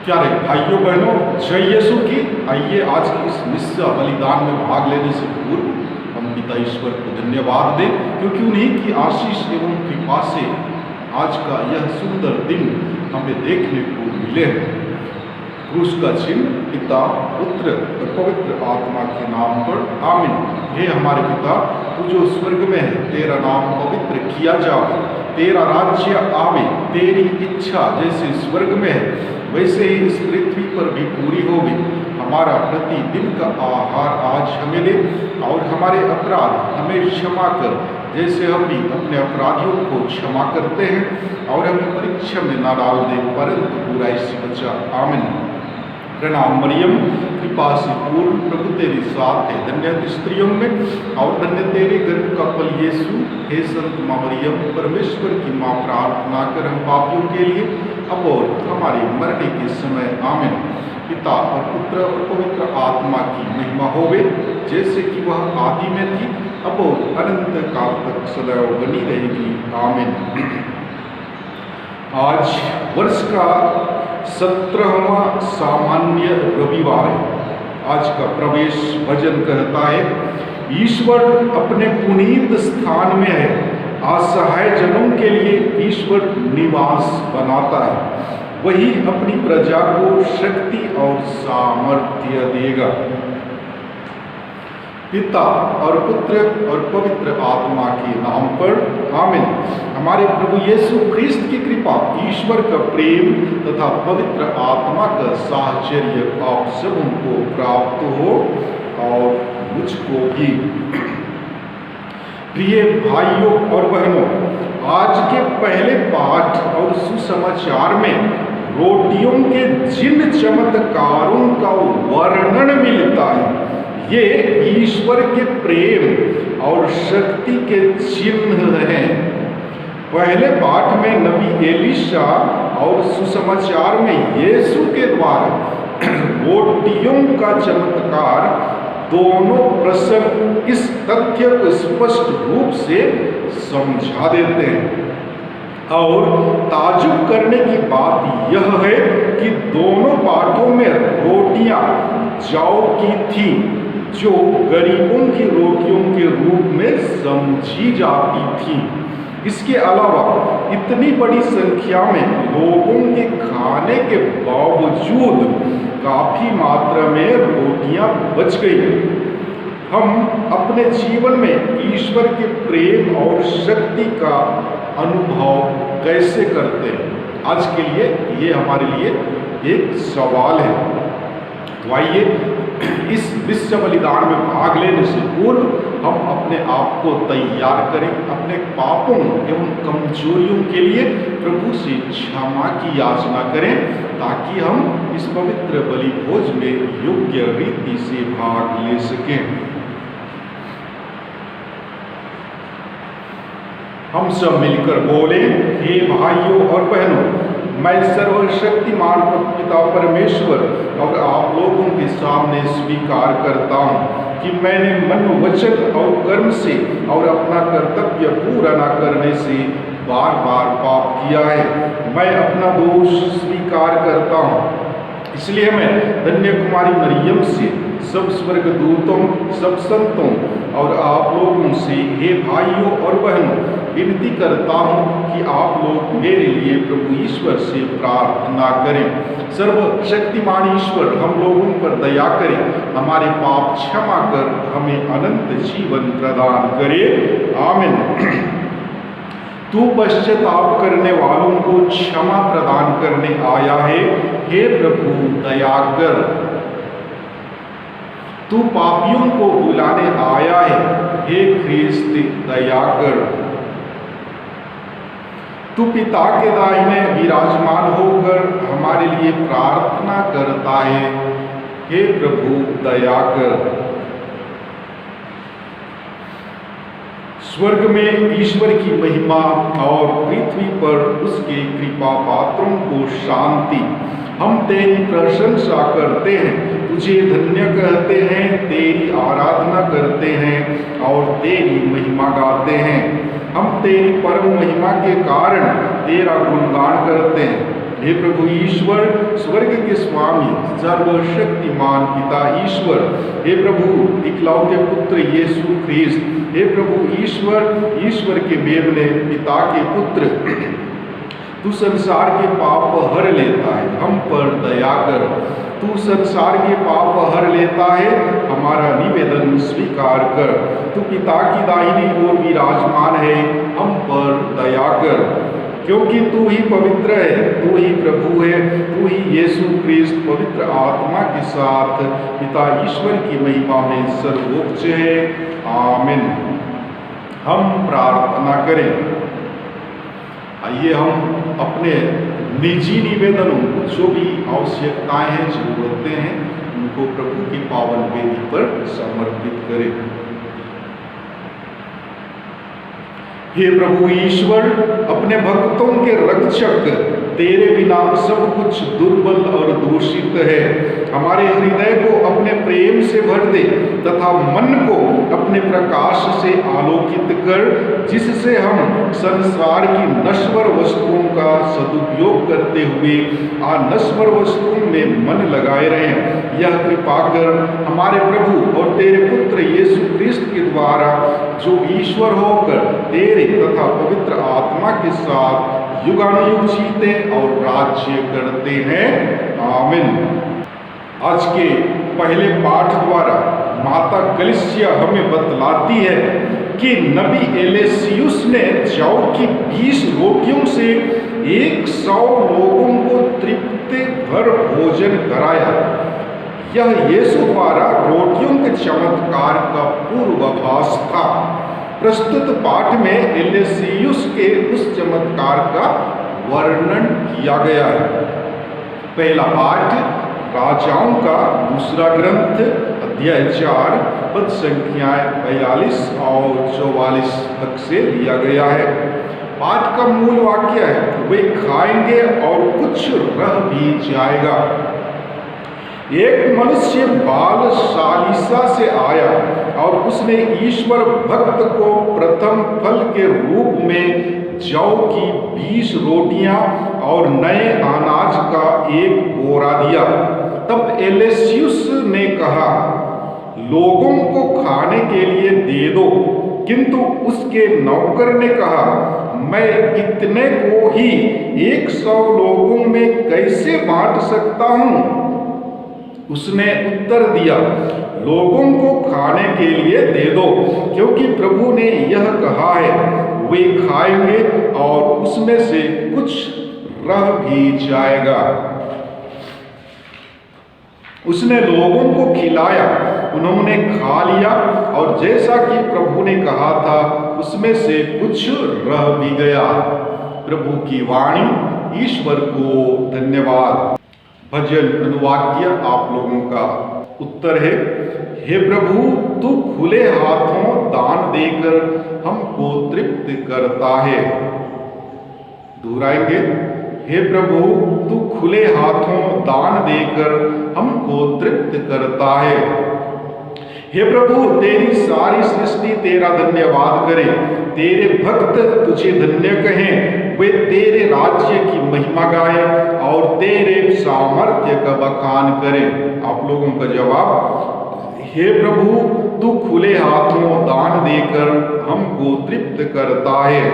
प्यारे भाइयों बहनों, जय यीशु की। आइए आज की इस निस्सा बलिदान में भाग लेने से पूर्व हम पिता ईश्वर को धन्यवाद दें, क्योंकि उन्हीं की आशीष एवं कृपा से आज का यह सुंदर दिन हमें देखने को मिले हैं। क्रूस का चिन्ह पिता, पुत्र और पवित्र आत्मा के नाम पर आमीन। हे हमारे पिता, तू जो स्वर्ग में है, तेरा नाम पवित्र किया जाए, तेरा राज्य आवे, तेरी इच्छा जैसे स्वर्ग में है वैसे ही इस पृथ्वी पर भी पूरी होगी। हमारा प्रतिदिन का आहार आज हमें दे और हमारे अपराध हमें क्षमा कर, जैसे हम भी अपने अपराधियों को क्षमा करते हैं, और हमें परीक्षा में न डाल दे परंतु बुराई से बचा। आमीन। प्रणाम मरियम, कृपा से पूर्ण, प्रभु तेरे साथ है, धन्य स्त्रियों में और धन्य तेरे गर्भ का फल यीशु। हे संत माँ मरियम, परमेश्वर की माँ, प्रार्थना कर हम पापियों के लिए अब और हमारे मरने के समय। आमीन। पिता और पुत्र और पवित्र आत्मा की महिमा होवे, जैसे कि वह आदि में थी, अब और अनंत काल तक सदैव बनी रहेगी। आमीन। आज वर्ष का 17वां सामान्य रविवार है। आज का प्रवेश भजन कहता है, ईश्वर अपने पुनीत स्थान में है, असहाय जनों के लिए ईश्वर निवास बनाता है, वही अपनी प्रजा को शक्ति और सामर्थ्य देगा। पिता और पुत्र और पवित्र आत्मा के नाम पर आमीन। हमारे प्रभु यीशु ख्रिस्त की कृपा, ईश्वर का प्रेम तथा पवित्र आत्मा का साहचर्य आप सबों को प्राप्त हो और मुझको भी। प्रिय भाइयों और बहनों, आज के पहले पाठ और सुसमाचार में रोटियों के जिन चमत्कारों का वर्णन मिलता है, ये ईश्वर के प्रेम और शक्ति के चिन्ह हैं। पहले पाठ में नबी एलीशा और सुसमाचार में यीशु के द्वारा रोटियों का चमत्कार, दोनों प्रसंग इस तथ्य को स्पष्ट रूप से समझा देते हैं। और ताजुब करने की बात यह है कि दोनों पाठों में रोटियां जौ की थी, जो गरीबों की रोटियों के रूप में समझी जाती थी। इसके अलावा इतनी बड़ी संख्या में लोगों के खाने के बावजूद काफी मात्रा में रोटियां बच गई। हम अपने जीवन में ईश्वर के प्रेम और शक्ति का अनुभव कैसे करते हैं? आज के लिए ये हमारे लिए एक सवाल है। तो आइए इस विश्व बलिदान में भाग लेने से पूर्व हम अपने आप को तैयार करें, अपने पापों एवं कमजोरियों के लिए प्रभु से क्षमा की याचना करें, ताकि हम इस पवित्र बलि भोज में योग्य रीति से भाग ले सकें। हम सब मिलकर बोले, हे भाइयों और बहनों, मैं सर्वशक्तिमान पिता परमेश्वर और आप लोगों के सामने स्वीकार करता हूँ कि मैंने मन, वचन और कर्म से और अपना कर्तव्य पूरा न करने से बार बार पाप किया है। मैं अपना दोष स्वीकार करता हूँ, इसलिए मैं धन्य कुमारी मरियम से, सब स्वर्गदूतों, सब संतों और आप लोगों से, हे भाइयों और बहनों, विनती करता हूँ कि आप लोग मेरे लिए प्रभु ईश्वर से प्रार्थना करें। सर्वशक्तिमान ईश्वर हम लोगों पर दया करे, हमारे पाप क्षमा कर हमें अनंत जीवन प्रदान करे। आमीन। तू पश्चाताप करने वालों को क्षमा प्रदान करने आया है, हे प्रभु दया कर। तू पापियों को बुलाने आया है, हे ख्रिस्त दया कर। तू पिता के दाहिने विराजमान होकर हमारे लिए प्रार्थना करता है। हे प्रभु दया कर। स्वर्ग में ईश्वर की महिमा और पृथ्वी पर उसके कृपा पात्रों को शांति। हम तेरी प्रशंसा करते हैं, तुझे धन्य कहते हैं, तेरी आराधना करते हैं और तेरी महिमा गाते हैं। हम तेरी परम महिमा के कारण तेरा गुणगान करते हैं। हे प्रभु ईश्वर, स्वर्ग के स्वामी, सर्वशक्तिमान पिता ईश्वर, हे प्रभु इकलौते पुत्र यीशु ख्रीस्त, हे प्रभु ईश्वर, ईश्वर के मेमने पिता के पुत्र, तू संसार के पाप हर लेता है, हम पर दया कर। तू संसार के पाप हर लेता है, हमारा निवेदन स्वीकार कर। तू पिता की दाहिनी ओर विराजमान है, हम पर दया कर। क्योंकि तू ही पवित्र है, तू ही प्रभु है, तू ही यीशु ख्रीस्त पवित्र आत्मा के साथ पिता ईश्वर की महिमा में सर्वोच्च है। आमीन। हम प्रार्थना करें। आइए हम अपने निजी निवेदनों को, जो भी आवश्यकताएं हैं, जरूरतें हैं, उनको प्रभु की पावन वेदी पर समर्पित करें। हे प्रभु ईश्वर, अपने भक्तों के रक्षक, तेरे बिना सब कुछ दुर्बल और दूषित है। हमारे हृदय को अपने प्रेम से भर दे तथा मन को अपने प्रकाश से आलोकित कर, जिससे हम संसार की नश्वर वस्तुओं का सदुपयोग करते हुए अनश्वर वस्तुओं में मन लगाए रहें। यह कृपा कर हमारे प्रभु और तेरे पुत्र यीशु ख्रीस्त के द्वारा, जो ईश्वर होकर तेरे तथा पवित्र आत्मा के साथ युगानुयुग जीते और राज्य करते हैं। आमीन। आज के पहले पाठ द्वारा माता कलीसिया हमें बतलाती है कि नबी एलेसियुस ने जौ की 20 रोटियों से 100 लोगों को तृप्ति भर भोजन कराया। यह यीशु द्वारा रोटियों के चमत्कार का पूर्वाभास था। प्रस्तुत पाठ में एलेसियुस के उस चमत्कार का वर्णन किया गया है। पहला पाठ राजाओं का दूसरा ग्रंथ अध्याय 4 पद संख्याएं 42 और 44 तक से लिया गया है। पाठ का मूल वाक्य है, वे खाएंगे और कुछ रह भी जाएगा। एक मनुष्य बालशालीसा से आया और उसने ईश्वर भक्त को प्रथम फल के रूप में जौ की 20 रोटियां और नए अनाज का एक बोरा दिया। तब एलेसियुस ने कहा, लोगों को खाने के लिए दे दो। किंतु उसके नौकर ने कहा, मैं इतने को ही 100 लोगों में कैसे बांट सकता हूं? उसने उत्तर दिया, लोगों को खाने के लिए दे दो, क्योंकि प्रभु ने यह कहा है, वे खाएंगे और उसमें से कुछ रह भी जाएगा। उसने लोगों को खिलाया, उन्होंने खा लिया और जैसा कि प्रभु ने कहा था, उसमें से कुछ रह भी गया। प्रभु की वाणी। ईश्वर को धन्यवाद। भजन अनुवाक्य आप लोगों का उत्तर है, हे प्रभु, तू खुले हाथों दान देकर हमको तृप्त करता है। दोहराएंगे, हे प्रभु, तू खुले हाथों दान देकर हमको तृप्त करता है। हे प्रभु, तेरी सारी सृष्टि तेरा धन्यवाद करे। तेरे भक्त तुझे धन्य कहें, वे तेरे राज्य की महिमा गाएं और तेरे सामर्थ्य का बखान करें। आप लोगों का जवाब, हे प्रभु, तू खुले हाथों दान देकर हमको तृप्त करता है।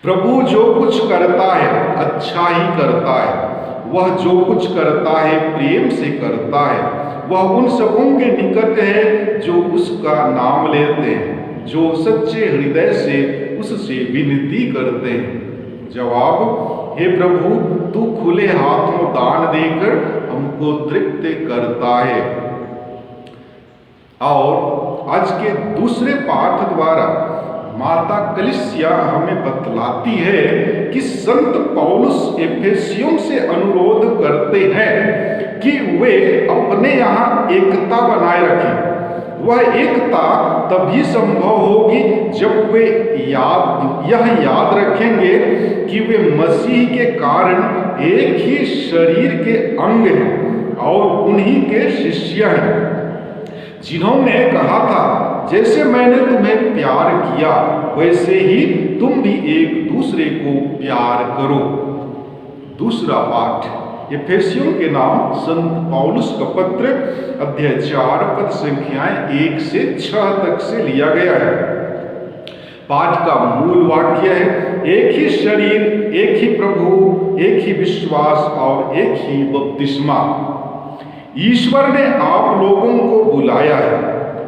प्रभु जो कुछ करता है अच्छा ही करता है। वह जो कुछ करता है प्रेम से करता है। वह उन सबों के निकट है जो उसका नाम लेते हैं, जो सच्चे हृदय से उससे विनती करते हैं। जवाब, हे प्रभु, तू खुले हाथों दान देकर हमको तृप्त करता है। और आज के दूसरे पाठ द्वारा माता कलीसिया हमें बतलाती है कि संत पौलुस एफेसियों से अनुरोध करते हैं कि वे अपने यहाँ एकता बनाए रखें। वह एकता तभी संभव होगी जब वे यह याद रखेंगे कि वे मसीह के कारण एक ही शरीर के अंग हैं और उन्हीं के शिष्य हैं, जिन्होंने कहा था, जैसे मैंने तुम्हें प्यार किया वैसे ही तुम भी एक दूसरे को प्यार करो। दूसरा पाठ एफेसियों के नाम संत पौलुस का पत्र अध्याय 4 पद संख्याएं 1 से 6 तक से लिया गया है। पाठ का मूल वाक्य है, एक ही शरीर, एक ही प्रभु, एक ही विश्वास और एक ही बपतिस्मा। ईश्वर ने आप लोगों को बुलाया है,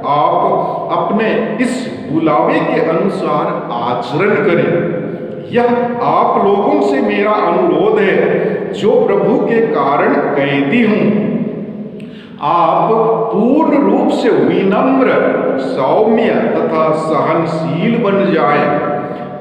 आप अपने इस बुलावे के अनुसार आचरण करें। यह आप लोगों से मेरा अनुरोध है जो प्रभु के कारण कैदी हूं। आप पूर्ण रूप से विनम्र, सौम्य तथा सहनशील बन जाएं,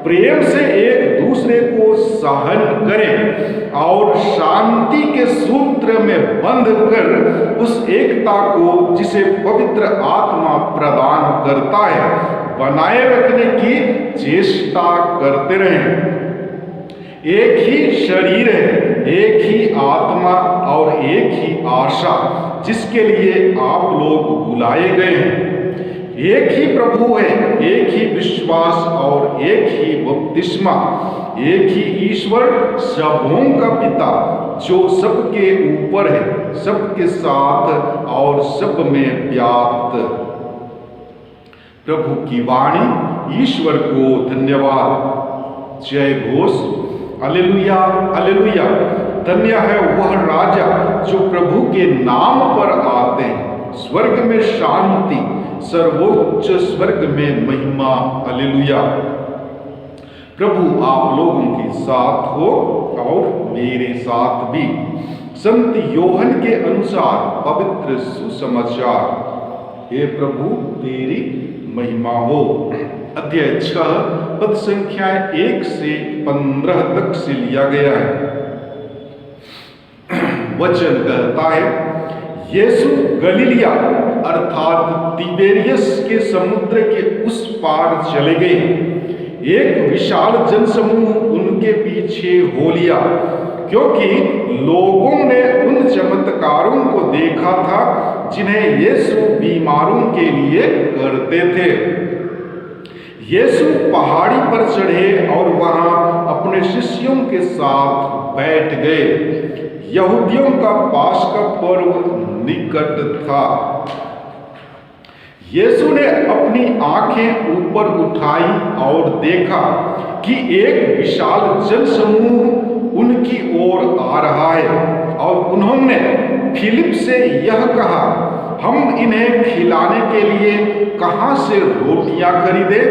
प्रेम से एक दूसरे को सहन करें और शांति के सूत्र में बंध कर उस एकता को जिसे पवित्र आत्मा प्रदान करता है बनाए रखने की चेष्टा करते रहें। एक ही शरीर है, एक ही आत्मा और एक ही आशा जिसके लिए आप लोग बुलाए गए हैं। एक ही प्रभु है, एक ही विश्वास और एक ही बपतिस्मा। एक ही ईश्वर सबों का पिता जो सबके ऊपर है, सबके साथ और सब में व्याप्त। प्रभु की वाणी। ईश्वर को धन्यवाद। जय घोष। Hallelujah, hallelujah. धन्य है वह राजा जो प्रभु के नाम पर आते हैं। स्वर्ग में शांति, सर्वोच्च स्वर्ग में महिमा। हालेलुया। प्रभु आप लोगों के साथ हो और मेरे साथ भी। संत योहन के अनुसार पवित्र सुसमाचार। हे प्रभु तेरी महिमा हो। अध्याय 6 पद संख्या 1 से 15 तक से लिया गया है। वचन कहता है, यीशु गलीलिया अर्थात तिबेरियस के समुद्र के उस पार चले गए। एक विशाल जनसमूह उनके पीछे हो लिया, क्योंकि लोगों ने उन चमत्कारों को देखा था जिन्हें यीशु बीमारों के लिए करते थे। यीशु पहाड़ी पर चढ़े और वहां अपने शिष्यों के साथ बैठ गए। यहूदियों का पास्का पर्व निकट था। यीशु ने अपनी आंखें ऊपर उठाई और देखा कि एक विशाल जनसमूह उनकी ओर आ रहा है, और उन्होंने फिलिप से यह कहा, हम इन्हें खिलाने के लिए कहां से रोटियां खरीदें?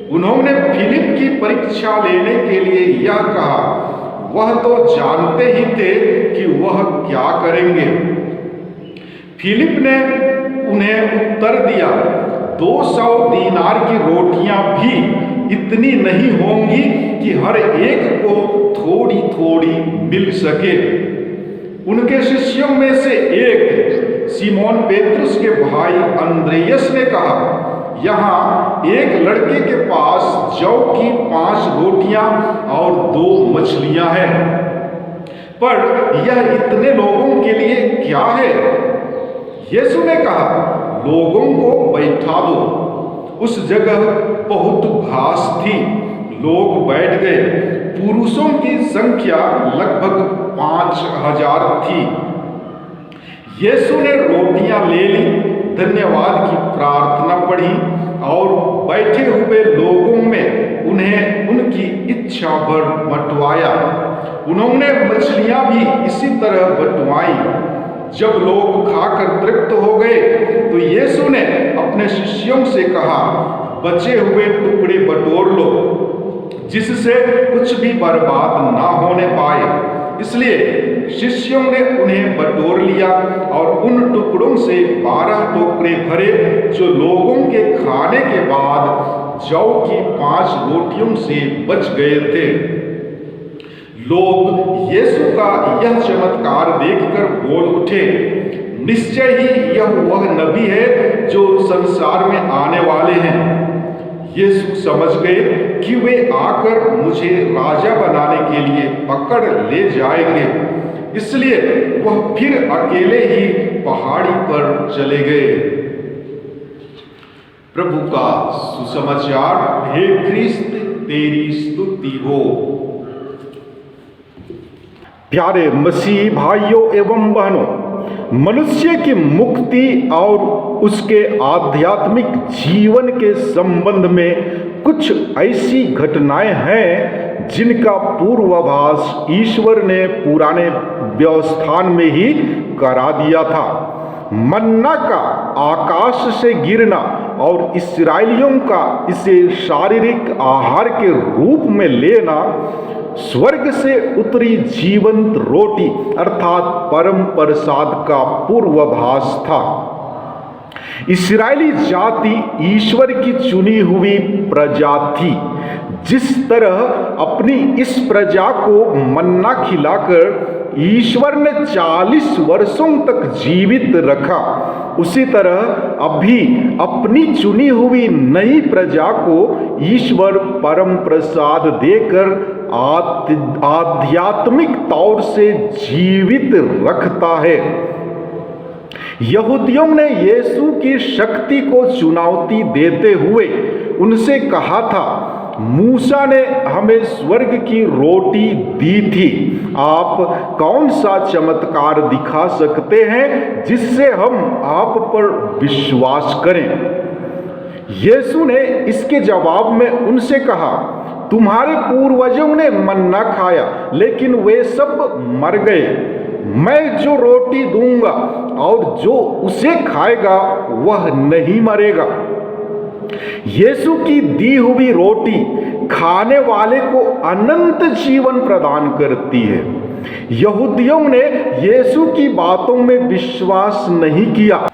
उन्होंने फिलिप की परीक्षा लेने के लिए यह कहा, वह तो जानते ही थे कि वह क्या करेंगे। फिलिप ने उन्हें उत्तर दिया, 200 दीनार की रोटियां भी इतनी नहीं होंगी कि हर एक को थोड़ी थोड़ी मिल सके। उनके शिष्यों में से एक सिमोन पेतरुस के भाई अंद्रेयस ने कहा, यहाँ एक लड़के के पास जौ की 5 रोटियां और 2 मछलियां हैं, पर यह इतने लोगों के लिए क्या है? यीशु ने कहा, लोगों को बैठा दो। उस जगह बहुत घास थी, लोग बैठ गए। पुरुषों की संख्या लगभग 5000 थी। यीशु ने रोटियां ले ली, धन्यवाद की प्रार्थना पढ़ी और बैठे हुए लोगों में उन्हें उनकी इच्छा भर बंटवाया। उन्होंने मछलियां भी इसी तरह बंटवाई। जब लोग खाकर तृप्त हो गए तो यीशु ने अपने शिष्यों से कहा, बचे हुए टुकड़े बटोर लो, जिससे कुछ भी बर्बाद ना होने पाए। इसलिए शिष्यों ने उन्हें बटोर लिया और उन टुकड़ों से 12 टोकरे भरे, जो लोगों के खाने के बाद जौ की 5 रोटियों से बच गए थे। लोग यीशु का यह चमत्कार देखकर बोल उठे, निश्चय ही यह वह नबी है जो संसार में आने वाले हैं। यीशु समझ गए कि वे आकर मुझे राजा बनाने के लिए पकड़ ले जाएंगे, इसलिए वह फिर अकेले ही पहाड़ी पर चले गए। प्रभु का सुसमाचार। हे क्रिस्त, तेरी स्तुति हो। प्यारे मसीह भाइयों एवं बहनों, मनुष्य की मुक्ति और उसके आध्यात्मिक जीवन के संबंध में कुछ ऐसी घटनाएं हैं जिनका पूर्वाभास ईश्वर ने पुराने व्यवस्थान में ही करा दिया था। मन्ना का आकाश से गिरना और इस्राएलियों का इसे शारीरिक आहार के रूप में लेना स्वर्ग से उतरी जीवंत रोटी अर्थात परम प्रसाद का पूर्वाभास था। इस्राएली जाति ईश्वर की चुनी हुई प्रजा थी। जिस तरह अपनी इस प्रजा को मन्ना खिलाकर ईश्वर ने 40 वर्षों तक जीवित रखा, उसी तरह अभी अपनी चुनी हुई नई प्रजा को ईश्वर परम प्रसाद देकर आध्यात्मिक तौर से जीवित रखता है। यहूदियों ने यीशु की शक्ति को चुनौती देते हुए उनसे कहा था, मूसा ने हमें स्वर्ग की रोटी दी थी, आप कौन सा चमत्कार दिखा सकते हैं जिससे हम आप पर विश्वास करें? यीशु ने इसके जवाब में उनसे कहा, तुम्हारे पूर्वजों ने मन्ना खाया लेकिन वे सब मर गए। मैं जो रोटी दूंगा और जो उसे खाएगा वह नहीं मरेगा। यीशु की दी हुई रोटी खाने वाले को अनंत जीवन प्रदान करती है। यहूदियों ने यीशु की बातों में विश्वास नहीं किया,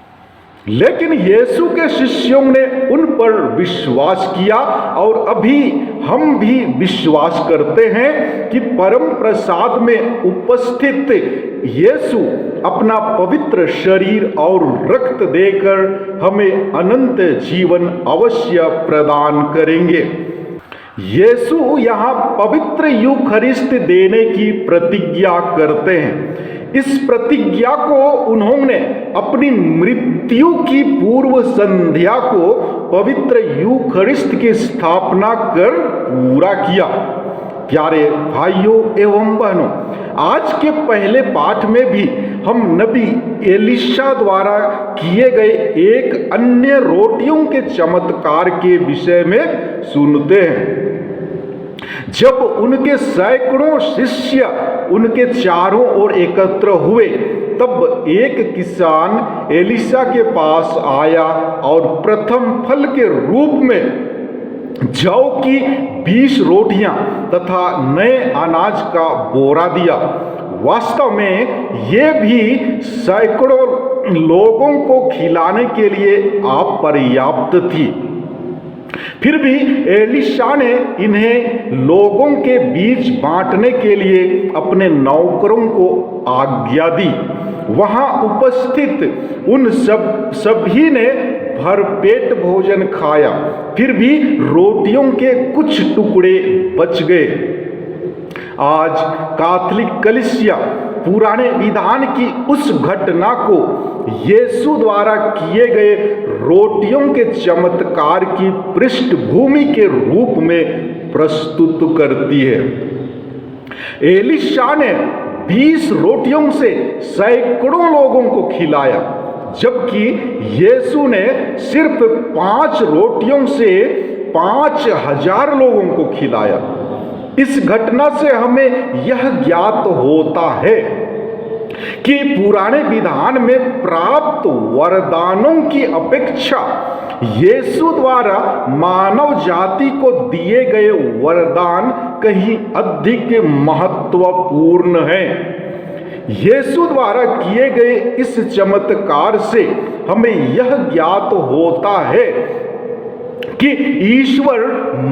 लेकिन यीशु के शिष्यों ने उन पर विश्वास किया और अभी हम भी विश्वास करते हैं कि परम प्रसाद में उपस्थित यीशु अपना पवित्र शरीर और रक्त देकर हमें अनंत जीवन अवश्य प्रदान करेंगे। यीशु यहाँ पवित्र यूखरिस्ट देने की प्रतिज्ञा करते हैं। इस प्रतिज्ञा को उन्होंने अपनी मृत्यु की पूर्व संध्या को पवित्र यूखरिस्ट की स्थापना कर पूरा किया। प्यारे भाइयों एवं बहनों, आज के पहले पाठ में भी हम नबी एलिशा द्वारा किए गए एक अन्य रोटियों के चमत्कार के विषय में सुनते हैं। जब उनके सैकड़ों शिष्य उनके चारों ओर एकत्र हुए, तब एक किसान एलिशा के पास आया और प्रथम फल के रूप में जौ की 20 रोटियां तथा नए अनाज का बोरा दिया। वास्तव में ये भी सैकड़ों लोगों को खिलाने के लिए अपर्याप्त थी। फिर भी एलिशा ने इन्हें लोगों के बीच बांटने के लिए अपने नौकरों को आज्ञा दी। वहां उपस्थित उन सभी ने भरपेट भोजन खाया, फिर भी रोटियों के कुछ टुकड़े बच गए। आज कैथोलिक कलीसिया पुराने विधान की उस घटना को यीशु द्वारा किए गए रोटियों के चमत्कार की पृष्ठभूमि के रूप में प्रस्तुत करती है। एलिशा ने 20 रोटियों से सैकड़ों लोगों को खिलाया, जबकि यीशु ने सिर्फ 5 रोटियों से 5000 लोगों को खिलाया। इस घटना से हमें यह ज्ञात होता है कि पुराने विधान में प्राप्त वरदानों की अपेक्षा यीशु द्वारा मानव जाति को दिए गए वरदान कहीं अधिक महत्वपूर्ण हैं। यीशु द्वारा किए गए इस चमत्कार से हमें यह ज्ञात होता है कि ईश्वर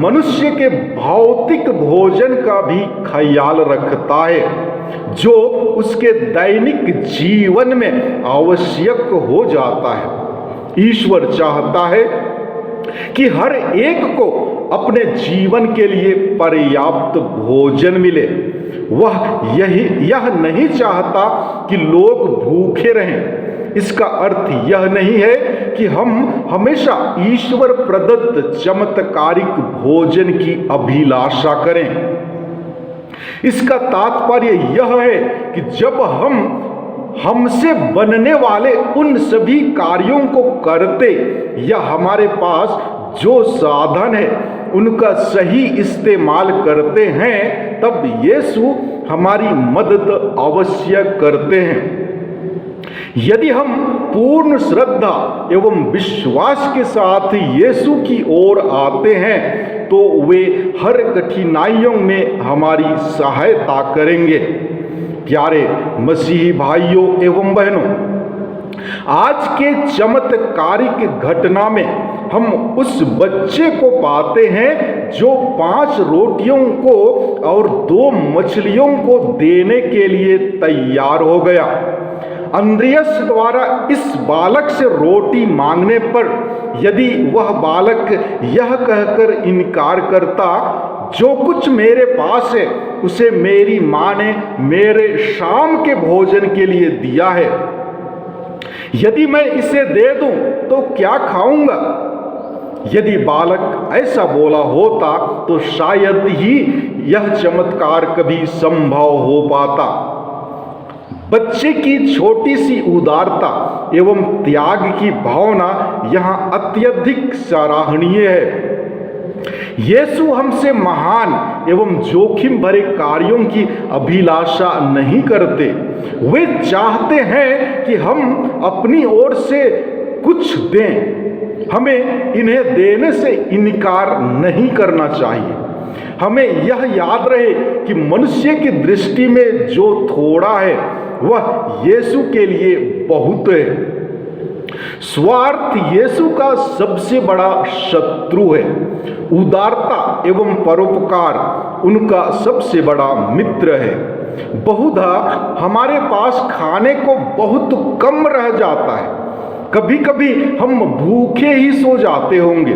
मनुष्य के भौतिक भोजन का भी ख्याल रखता है जो उसके दैनिक जीवन में आवश्यक हो जाता है। ईश्वर चाहता है कि हर एक को अपने जीवन के लिए पर्याप्त भोजन मिले। वह यह नहीं चाहता कि लोग भूखे रहें। इसका अर्थ यह नहीं है कि हम हमेशा ईश्वर प्रदत्त चमत्कारिक भोजन की अभिलाषा करें। इसका तात्पर्य यह है कि जब हम हमसे बनने वाले उन सभी कार्यों को करते या हमारे पास जो साधन है उनका सही इस्तेमाल करते हैं, तब यीशु हमारी मदद अवश्य करते हैं। यदि हम पूर्ण श्रद्धा एवं विश्वास के साथ यीशु की ओर आते हैं तो वे हर कठिनाइयों में हमारी सहायता करेंगे। प्यारे मसीही भाइयों एवं बहनों, आज के चमत्कारिक घटना में हम उस बच्चे को पाते हैं जो 5 रोटियों को और 2 मछलियों को देने के लिए तैयार हो गया। अंद्रियस द्वारा इस बालक से रोटी मांगने पर यदि वह बालक यह कहकर इनकार करता, जो कुछ मेरे पास है उसे मेरी माँ ने मेरे शाम के भोजन के लिए दिया है, यदि मैं इसे दे दूं तो क्या खाऊंगा? यदि बालक ऐसा बोला होता तो शायद ही यह चमत्कार कभी संभव हो पाता। बच्चे की छोटी सी उदारता एवं त्याग की भावना यहाँ अत्यधिक सराहनीय है। यीशु हमसे महान एवं जोखिम भरे कार्यों की अभिलाषा नहीं करते। वे चाहते हैं कि हम अपनी ओर से कुछ दें। हमें इन्हें देने से इनकार नहीं करना चाहिए। हमें यह याद रहे कि मनुष्य की दृष्टि में जो थोड़ा है वह यीशु के लिए बहुत है। स्वार्थ यीशु का सबसे बड़ा शत्रु है। उदारता एवं परोपकार उनका सबसे बड़ा मित्र है। बहुधा हमारे पास खाने को बहुत कम रह जाता है। कभी कभी हम भूखे ही सो जाते होंगे,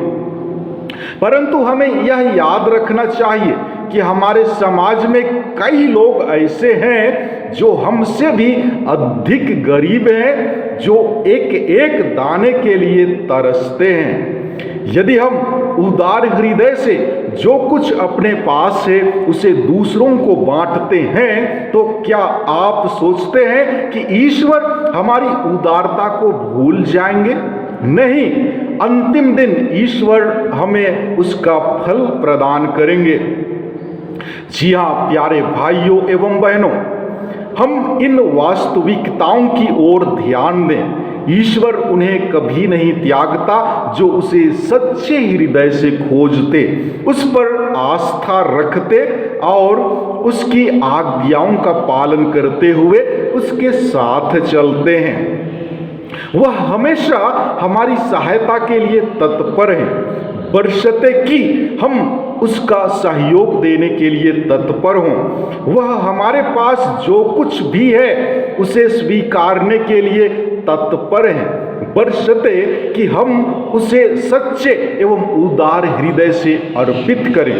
परंतु हमें यह याद रखना चाहिए कि हमारे समाज में कई लोग ऐसे हैं जो हमसे भी अधिक गरीब हैं, जो एक एक दाने के लिए तरसते हैं। यदि हम उदार हृदय से जो कुछ अपने पास है उसे दूसरों को बांटते हैं, तो क्या आप सोचते हैं कि ईश्वर हमारी उदारता को भूल जाएंगे? नहीं, अंतिम दिन ईश्वर हमें उसका फल प्रदान करेंगे। जी हाँ प्यारे भाइयों एवं बहनों, हम इन वास्तविकताओं की ओर ध्यान दें। ईश्वर उन्हें कभी नहीं त्यागता जो उसे सच्चे हृदय से खोजते, उस पर आस्था रखते और उसकी आज्ञाओं का पालन करते हुए उसके साथ चलते हैं। वह हमेशा हमारी सहायता के लिए तत्पर है, बशर्ते कि हम उसका सहयोग देने के लिए तत्पर हों। वह हमारे पास जो कुछ भी है उसे स्वीकारने के लिए तत्पर है, बशर्ते कि हम उसे सच्चे एवं उदार हृदय से अर्पित करें।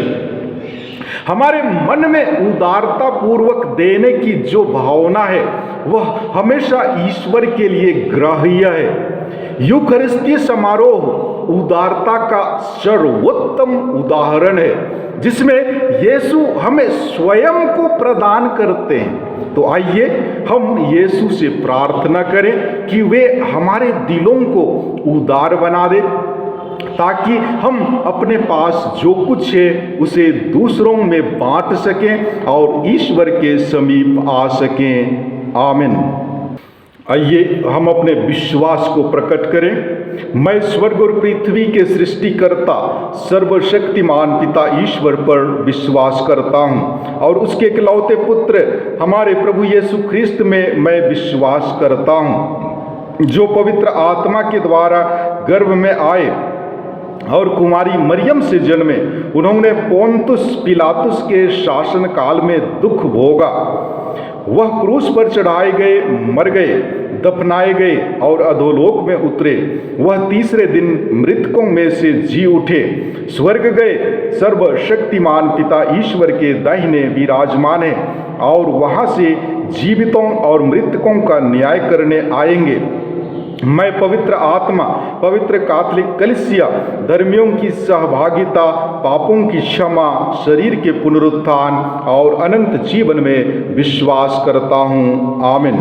हमारे मन में उदारता पूर्वक देने की जो भावना है वह हमेशा ईश्वर के लिए ग्राह्य है। यूखरिस्तीय समारोह उदारता का सर्वोत्तम उदाहरण है, जिसमें यीशु हमें स्वयं को प्रदान करते हैं। तो आइए हम यीशु से प्रार्थना करें कि वे हमारे दिलों को उदार बना दे, ताकि हम अपने पास जो कुछ है उसे दूसरों में बांट सकें और ईश्वर के समीप आ सकें। आमीन। आइए हम अपने विश्वास को प्रकट करें। मैं स्वर्ग और पृथ्वी के सृष्टिकर्ता सर्वशक्तिमान पिता ईश्वर पर विश्वास करता हूँ और उसके इकलौते पुत्र हमारे प्रभु यीशु ख्रिस्त में मैं विश्वास करता हूँ, जो पवित्र आत्मा के द्वारा गर्भ में आए, और कुमारी मरियम से जन्मे। उन्होंने पोंतुस पिलातुस के शासन काल में दुख भोगा। वह क्रूस पर चढ़ाए गए, मर गए, दफनाए गए और अधोलोक में उतरे। वह तीसरे दिन मृतकों में से जी उठे, स्वर्ग गए, सर्वशक्तिमान पिता ईश्वर के दाहिने विराजमान है और वहां से जीवितों और मृतकों का न्याय करने आएंगे। मैं पवित्र आत्मा, पवित्र कैथोलिक कलीसिया, धर्मियों की सहभागिता, पापों की क्षमा, शरीर के पुनरुत्थान और अनंत जीवन में विश्वास करता हूँ। आमीन।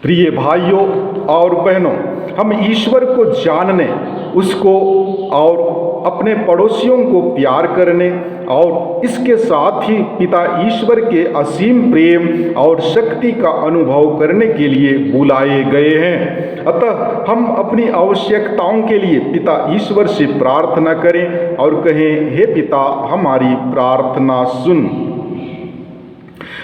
प्रिय भाइयों और बहनों, हम ईश्वर को जानने, उसको और अपने पड़ोसियों को प्यार करने और इसके साथ ही पिता ईश्वर के असीम प्रेम और शक्ति का अनुभव करने के लिए बुलाए गए हैं। अतः हम अपनी आवश्यकताओं के लिए पिता ईश्वर से प्रार्थना करें और कहें, हे पिता, हमारी प्रार्थना सुन।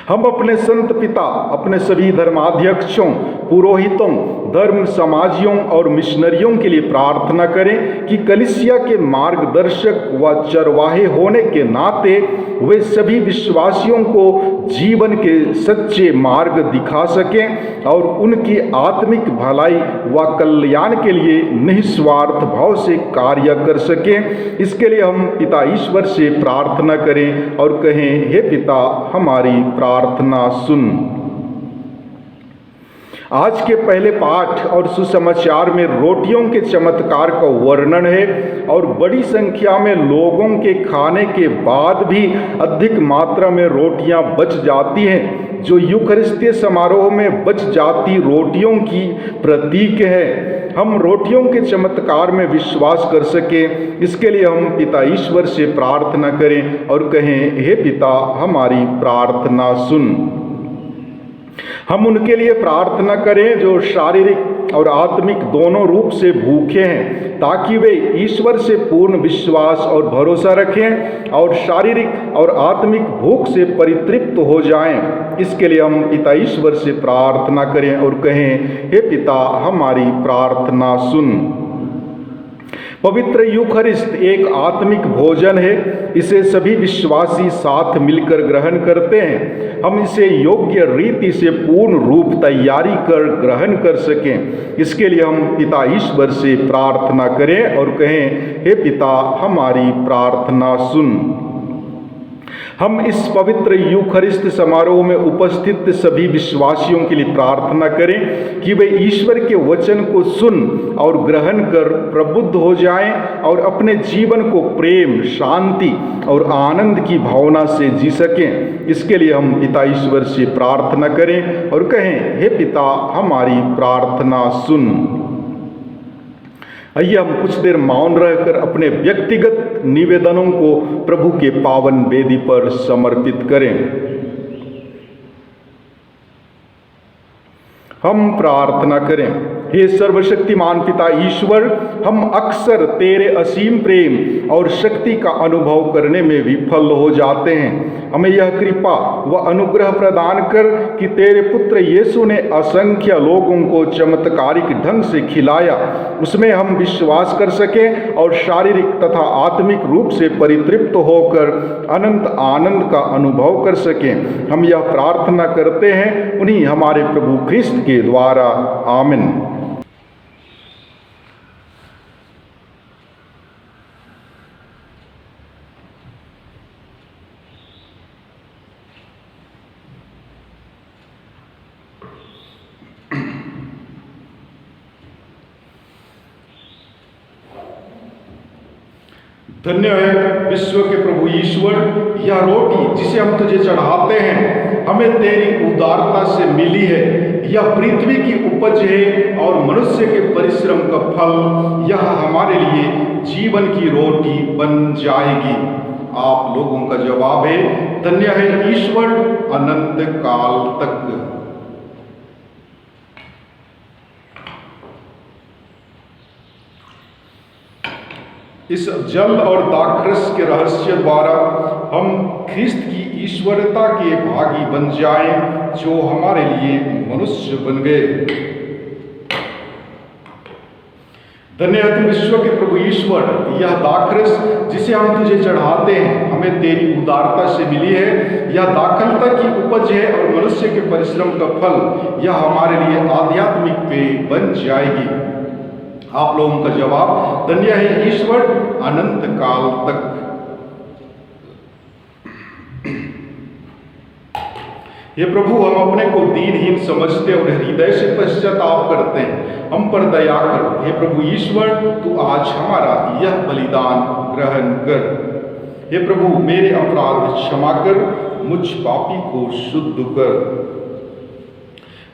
हम अपने संत पिता, अपने सभी धर्माध्यक्षों, पुरोहितों, धर्म समाजियों और मिशनरियों के लिए प्रार्थना करें कि कलीसिया के मार्गदर्शक व चरवाहे होने के नाते वे सभी विश्वासियों को जीवन के सच्चे मार्ग दिखा सकें और उनकी आत्मिक भलाई व कल्याण के लिए निस्वार्थ भाव से कार्य कर सकें। इसके लिए हम पिता ईश्वर से प्रार्थना करें और कहें, हे पिता, हमारी प्रार्थना सुन। आज के पहले पाठ और सुसमाचार में रोटियों के चमत्कार का वर्णन है और बड़ी संख्या में लोगों के खाने के बाद भी अधिक मात्रा में रोटियां बच जाती हैं, जो यूखरिस्तीय समारोह में बच जाती रोटियों की प्रतीक है। हम रोटियों के चमत्कार में विश्वास कर सकें, इसके लिए हम पिता ईश्वर से प्रार्थना करें और कहें, हे पिता, हमारी प्रार्थना सुन। हम उनके लिए प्रार्थना करें जो शारीरिक और आत्मिक दोनों रूप से भूखे हैं, ताकि वे ईश्वर से पूर्ण विश्वास और भरोसा रखें और शारीरिक और आत्मिक भूख से परितृप्त हो जाएं। इसके लिए हम पिता ईश्वर से प्रार्थना करें और कहें, हे पिता, हमारी प्रार्थना सुन। पवित्र यूखरिस्त एक आत्मिक भोजन है। इसे सभी विश्वासी साथ मिलकर ग्रहण करते हैं। हम इसे योग्य रीति से पूर्ण रूप तैयारी कर ग्रहण कर सकें, इसके लिए हम पिता ईश्वर से प्रार्थना करें और कहें, हे पिता, हमारी प्रार्थना सुन। हम इस पवित्र यूखरिस्त समारोह में उपस्थित सभी विश्वासियों के लिए प्रार्थना करें कि वे ईश्वर के वचन को सुन और ग्रहण कर प्रबुद्ध हो जाएं और अपने जीवन को प्रेम, शांति और आनंद की भावना से जी सकें। इसके लिए हम पिता ईश्वर से प्रार्थना करें और कहें, हे पिता, हमारी प्रार्थना सुन। आइए हम कुछ देर मौन रहकर अपने व्यक्तिगत निवेदनों को प्रभु के पावन वेदी पर समर्पित करें। हम प्रार्थना करें। हे सर्वशक्तिमान पिता ईश्वर, हम अक्सर तेरे असीम प्रेम और शक्ति का अनुभव करने में विफल हो जाते हैं। हमें यह कृपा व अनुग्रह प्रदान कर कि तेरे पुत्र यीशु ने असंख्य लोगों को चमत्कारिक ढंग से खिलाया, उसमें हम विश्वास कर सकें और शारीरिक तथा आत्मिक रूप से परितृप्त होकर अनंत आनंद का अनुभव कर सकें। हम यह प्रार्थना करते हैं उन्हीं हमारे प्रभु ख्रिस्त के द्वारा। आमीन। धन्य है विश्व के प्रभु ईश्वर, यह रोटी जिसे हम तुझे चढ़ाते हैं हमें तेरी उदारता से मिली है। यह पृथ्वी की उपज है और मनुष्य के परिश्रम का फल। यह हमारे लिए जीवन की रोटी बन जाएगी। आप लोगों का जवाब है, धन्य है ईश्वर अनंत काल तक। इस जल और दाखरस के रहस्य द्वारा हम ख्रिस्त की ईश्वरता के भागी बन जाएं, जो हमारे लिए मनुष्य बन गए। धन्य है तू विश्व के प्रभु ईश्वर, यह दाखरस जिसे हम तुझे चढ़ाते हैं हमें तेरी उदारता से मिली है। यह दाखलता की उपज है और मनुष्य के परिश्रम का फल। यह हमारे लिए आध्यात्मिक पेय बन जाएगी। आप लोगों का जवाब, धन्य है ईश्वर अनंत काल तक। हे प्रभु, हम अपने को दीनहीन समझते और हृदय से पश्चाताप करते हैं, हम पर दया कर। हे प्रभु ईश्वर, तू आज हमारा यह बलिदान ग्रहण कर। हे प्रभु, मेरे अपराध क्षमा कर, मुझ पापी को शुद्ध कर।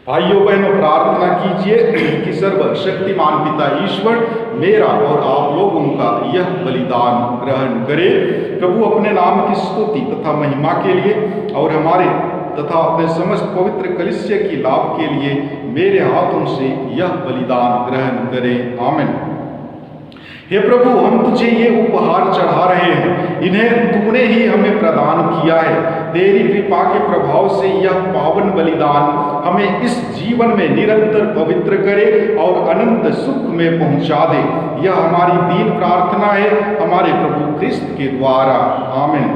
भाइयों बहनों, प्रार्थना कीजिए कि सर्वशक्तिमान पिता ईश्वर मेरा और आप लोगों का यह बलिदान ग्रहण करे। प्रभु अपने नाम की स्तुति तथा महिमा के लिए और हमारे तथा अपने समस्त पवित्र कलीसिया की लाभ के लिए मेरे हाथों से यह बलिदान ग्रहण करें। आमीन। हे प्रभु, हम तुझे ये उपहार चढ़ा रहे हैं, इन्हें तूने ही हमें प्रदान किया है। तेरी कृपा के प्रभाव से यह पावन बलिदान हमें इस जीवन में निरंतर पवित्र करे और अनंत सुख में पहुंचा दे। यह हमारी दीन प्रार्थना है हमारे प्रभु ख्रिस्त के द्वारा। आमीन।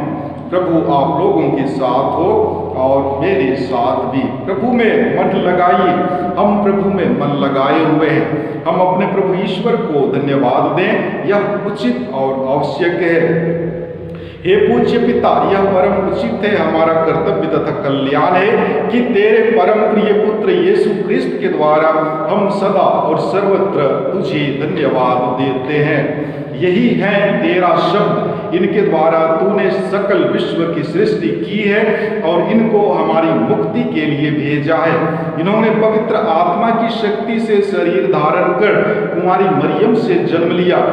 प्रभु आप लोगों के साथ हो और मेरे साथ भी। प्रभु में मन लगाइए। हम प्रभु में मन लगाए हुए हैं। हम अपने प्रभु ईश्वर को धन्यवाद दें, यह उचित और आवश्यक है। हे पूज्य पिता, यह परम उचित है, हमारा कर्तव्य तथा कल्याण है कि तेरे परम प्रिय पुत्र यीशु ख्रिस्त के द्वारा हम सदा और सर्वत्र तुझे धन्यवाद देते हैं। यही है तेरा शब्द, इनके द्वारा तूने सकल विश्व की सृष्टि की है और इनको हमारी मुक्ति के लिए भेजा है। इन्होंने पवित्र आत्मा की शक्ति से शरीर धारण कर कुमारी मरियम से जन्म लिया।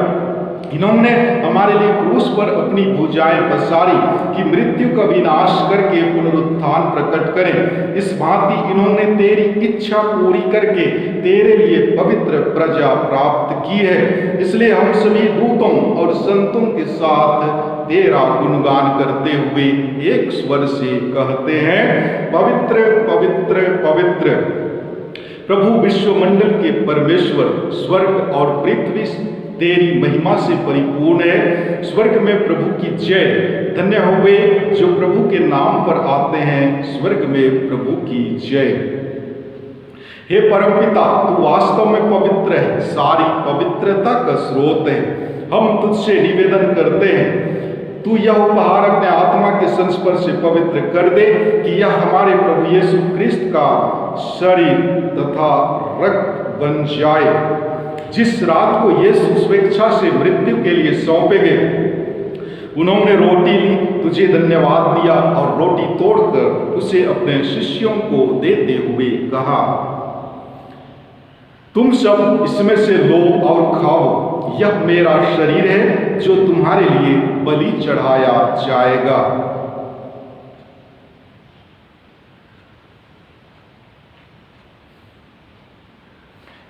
इन्होंने हमारे लिए क्रूस पर अपनी भुजाएं पसारी कि मृत्यु का विनाश करके पुनरुत्थान प्रकट करें। इस भांति इन्होंने तेरी इच्छा पूरी करके तेरे लिए पवित्र प्रजा प्राप्त की है। इसलिए हम सभी दूतों और संतों के साथ तेरा गुणगान करते हुए एक स्वर से कहते हैं, पवित्र पवित्र पवित्र प्रभु विश्वमंडल के परमेश्वर, स्वर्ग और पृथ्वी तेरी महिमा से परिपूर्ण है। स्वर्ग में प्रभु की जय। धन्य हो वे जो प्रभु के नाम पर आते हैं, स्वर्ग में प्रभु की जय। हे परमपिता, तू वास्तव में पवित्र है, सारी पवित्रता का स्रोत है। हम तुझसे निवेदन करते हैं, तू यह उपहार अपने आत्मा के संस्पर्श से पवित्र कर दे कि यह हमारे प्रभु यीशु ख्रिस्त का शरीर तथा रक्त बन जाए। जिस रात को यीशु स्वेच्छा से मृत्यु के लिए सौंपे गए, उन्होंने रोटी ली, तुझे धन्यवाद दिया और रोटी तोड़कर उसे अपने शिष्यों को देते हुए कहा, तुम सब इसमें से लो और खाओ, यह मेरा शरीर है जो तुम्हारे लिए बलि चढ़ाया जाएगा।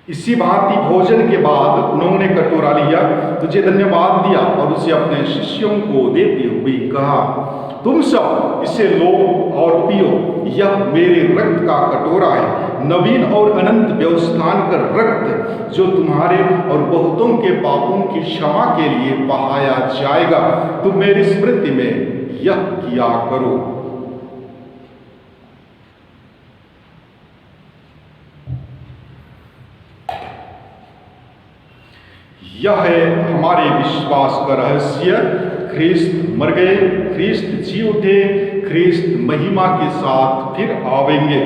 इसी भांति भोजन के बाद उन्होंने कटोरा लिया, तुझे धन्यवाद दिया और उसे अपने शिष्यों को देते हुए कहा, तुम सब इसे लो और पियो, यह मेरे रक्त का कटोरा है, नवीन और अनंत व्यवस्थान का रक्त जो तुम्हारे और बहुतों के पापों की क्षमा के लिए बहाया जाएगा। तुम मेरी स्मृति में यह किया करो। यह है हमारे विश्वास का रहस्य, ख्रिस्त मर गए, ख्रिस्त जी उठे, ख्रिस्त महिमा के साथ फिर आवेंगे।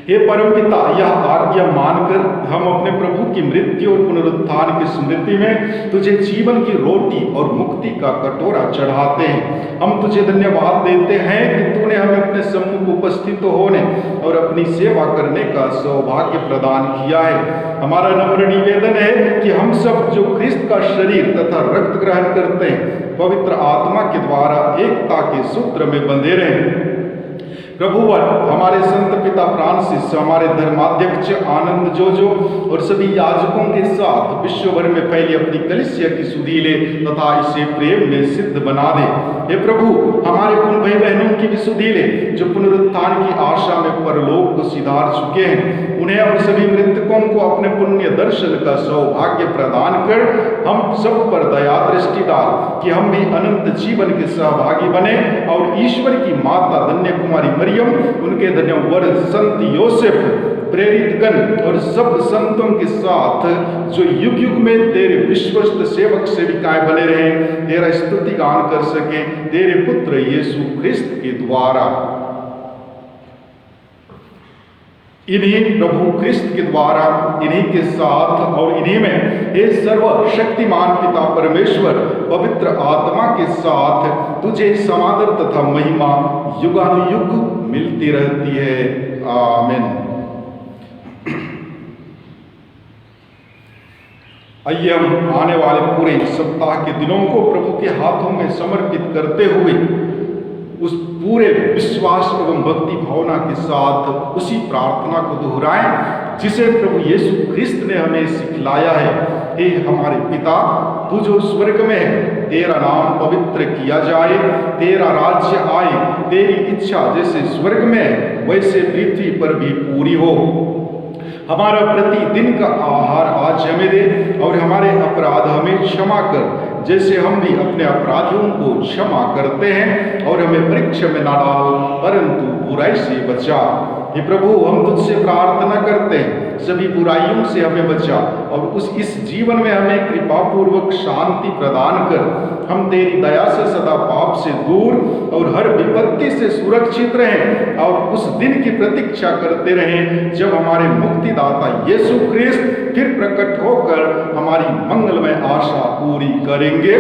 हे परमपिता, यह आज्ञा मानकर हम अपने प्रभु की मृत्यु और पुनरुत्थान की स्मृति में तुझे जीवन की रोटी और मुक्ति का कटोरा चढ़ाते हैं। हम तुझे धन्यवाद देते हैं कि तूने हमें अपने सम्मुख उपस्थित होने और अपनी सेवा करने का सौभाग्य प्रदान किया है। हमारा नम्र निवेदन है कि हम सब जो ख्रिस्त का शरीर तथा रक्त ग्रहण करते हैं, पवित्र आत्मा के द्वारा एकता के सूत्र में बंधे रहें। प्रभुवर हमारे संत पिता फ्रांसिस, हमारे धर्माध्यक्ष आनंद जोजो और सभी याजकों के साथ विश्व भर में फैली अपनी कलीसिया की सुधि तथा इसे प्रेम में सिद्ध बना दे। हे प्रभु, हमारे उन भाई बहनों की भी सुधि ले जो पुनरुत्थान की आशा में परलोक को सिधार चुके हैं। उन्हें और सभी मृतकों को अपने पुण्य दर्शन का सौभाग्य प्रदान कर हम सब पर दया दृष्टि डाल कि हम भी अनंत जीवन के सहभागी बने और ईश्वर की माता धन्य कुमारी मरियम, उनके धन्य वर संत योसेफ, प्रेरित गण और सब संतों के साथ जो युग युग में तेरे विश्वस्त सेवक सेविकाएं बने रहे, तेरा स्तुति गान कर सके तेरे पुत्र यीशु ख्रिस्त के द्वारा। इन्हीं प्रभु ख्रिस्त के द्वारा, इन्हीं के साथ और इन्हीं में ये सर्वशक्तिमान पिता परमेश्वर पवित्र आत्मा के साथ तुझे समादर तथा महिमा युगानुयुग मिलती रहती है। आमीन। आइए हम आने वाले पूरे सप्ताह के दिनों को प्रभु के हाथों में समर्पित करते हुए उस पूरे विश्वास एवं भक्ति भावना के साथ उसी प्रार्थना को दोहराएं जिसे प्रभु यीशु ख्रिस्त ने हमें सिखलाया है। हे हमारे पिता, तू जो स्वर्ग में है, तेरा नाम पवित्र किया जाए, तेरा राज्य आए, तेरी इच्छा जैसे स्वर्ग में है वैसे पृथ्वी पर भी पूरी हो। हमारा प्रतिदिन का आहार आज हमें दे और हमारे अपराध हमें क्षमा कर जैसे हम भी अपने अपराधियों को क्षमा करते हैं, और हमें परीक्षा में ना डाल परंतु बुराई से बचा। हे प्रभु, हम तुझसे प्रार्थना करते हैं सभी बुराइयों से हमें बचा और इस जीवन में हमें कृपा पूर्वक शांति प्रदान कर। हम तेरी दया से सदा पाप से दूर और हर विपत्ति से सुरक्षित रहें और उस दिन की प्रतीक्षा करते रहें जब हमारे मुक्तिदाता यीशु ख्रिस्त फिर प्रकट होकर हमारी मंगलमय आशा पूरी करेंगे,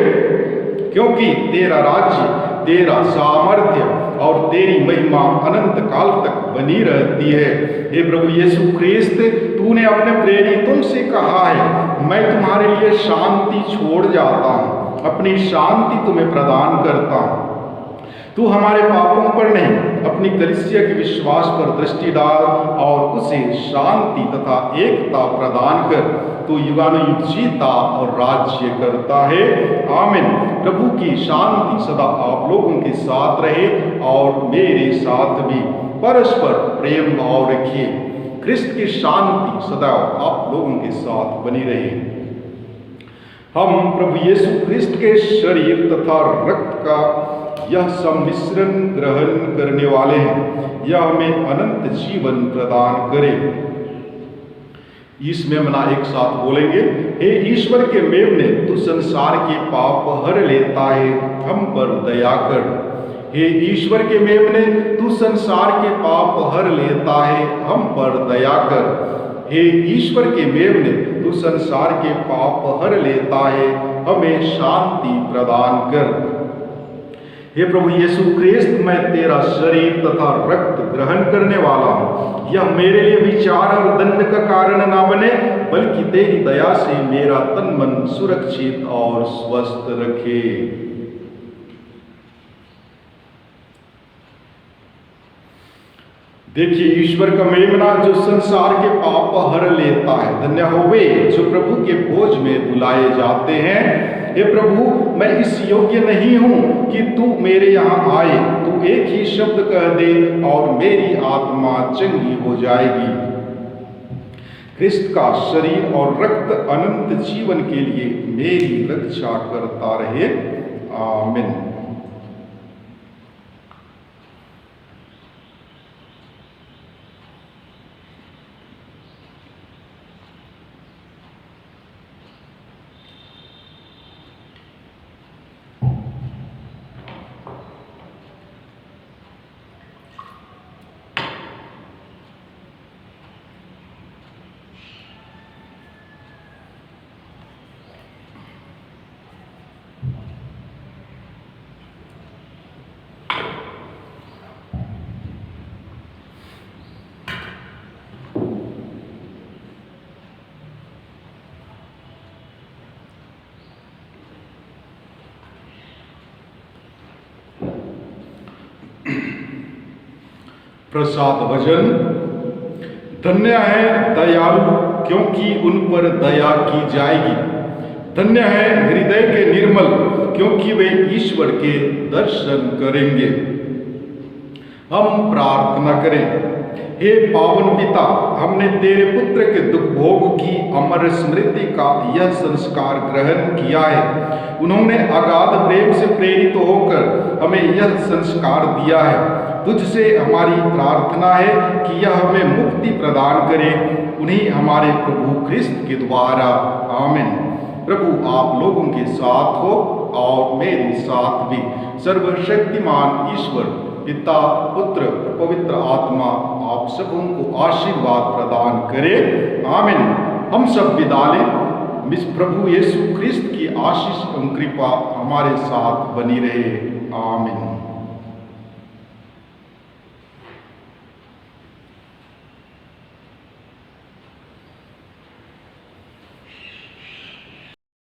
क्योंकि तेरा राज्य, तेरा सामर्थ्य और तेरी महिमा अनंत काल तक बनी रहती है। हे प्रभु यीशु ख्रिस्त, तूने अपने प्रेरितों से कहा है, मैं तुम्हारे लिए शांति छोड़ जाता हूँ, अपनी शांति तुम्हें प्रदान करता हूँ। तू हमारे पापों पर नहीं, अपनी कलीसिया के विश्वास पर दृष्टि डाल और उसे शांति तथा एकता प्रदान कर। तू युगानुयुग जीता और राज्य करता है। आमीन। प्रभु की शांति सदा आप लोगों के साथ रहे और मेरे साथ भी। परस्पर प्रेम भाव रखिए। ख्रिस्त की शांति सदा आप लोगों के साथ बनी रहे। हम प्रभु यीशु ख्रिस्त के शरीर तथा रक्त का यह सम्मिश्रण ग्रहण करने वाले हैं। यह हमें अनंत जीवन प्रदान करे। इसमें मना एक साथ बोलेंगे। हे ईश्वर के मेमने, तू संसार के पाप हर लेता है, हम पर दया कर। हे ईश्वर के मेमने, तू संसार के पाप हर लेता है, हम पर दया कर। हे ईश्वर के मेमने, तू संसार के पाप हर लेता है, हमें शांति प्रदान कर। हे प्रभु यीशु ख्रिस्त, मैं तेरा शरीर तथा रक्त ग्रहण करने वाला हूँ। यह मेरे लिए विचार और दंड का कारण ना बने, बल्कि तेरी दया से मेरा तन मन सुरक्षित और स्वस्थ रखे। देखिए, ईश्वर का मेमना जो संसार के पाप हर लेता है। धन्य हो वे जो प्रभु के भोज में बुलाए जाते हैं। हे प्रभु, मैं इस योग्य नहीं हूं कि तू मेरे यहाँ आए। तू एक ही शब्द कह दे और मेरी आत्मा चंगी हो जाएगी। ख्रिस्त का शरीर और रक्त अनंत जीवन के लिए मेरी रक्षा करता रहे। आमीन। प्रसाद वचन। धन्य है दयालु, क्योंकि उन पर दया की जाएगी। धन्य है हृदय के निर्मल, क्योंकि वे ईश्वर के दर्शन करेंगे। हम प्रार्थना करें। हे पावन पिता, हमने तेरे पुत्र के दुख भोग की अमर स्मृति का यह संस्कार ग्रहण किया है। उन्होंने अगाध प्रेम से प्रेरित होकर हमें यह संस्कार दिया है। तुझसे हमारी प्रार्थना है कि यह हमें मुक्ति प्रदान करे, उन्हीं हमारे प्रभु ख्रिस्त के द्वारा। आमीन। प्रभु आप लोगों के साथ हो और मेरे साथ भी। सर्वशक्तिमान ईश्वर पिता, पुत्र, पवित्र आत्मा आप सबों को आशीर्वाद प्रदान करे। आमीन। हम सब विदा लें। प्रभु यीशु ख्रिस्त की आशीष एवं कृपा हमारे साथ बनी रहे। आमीन।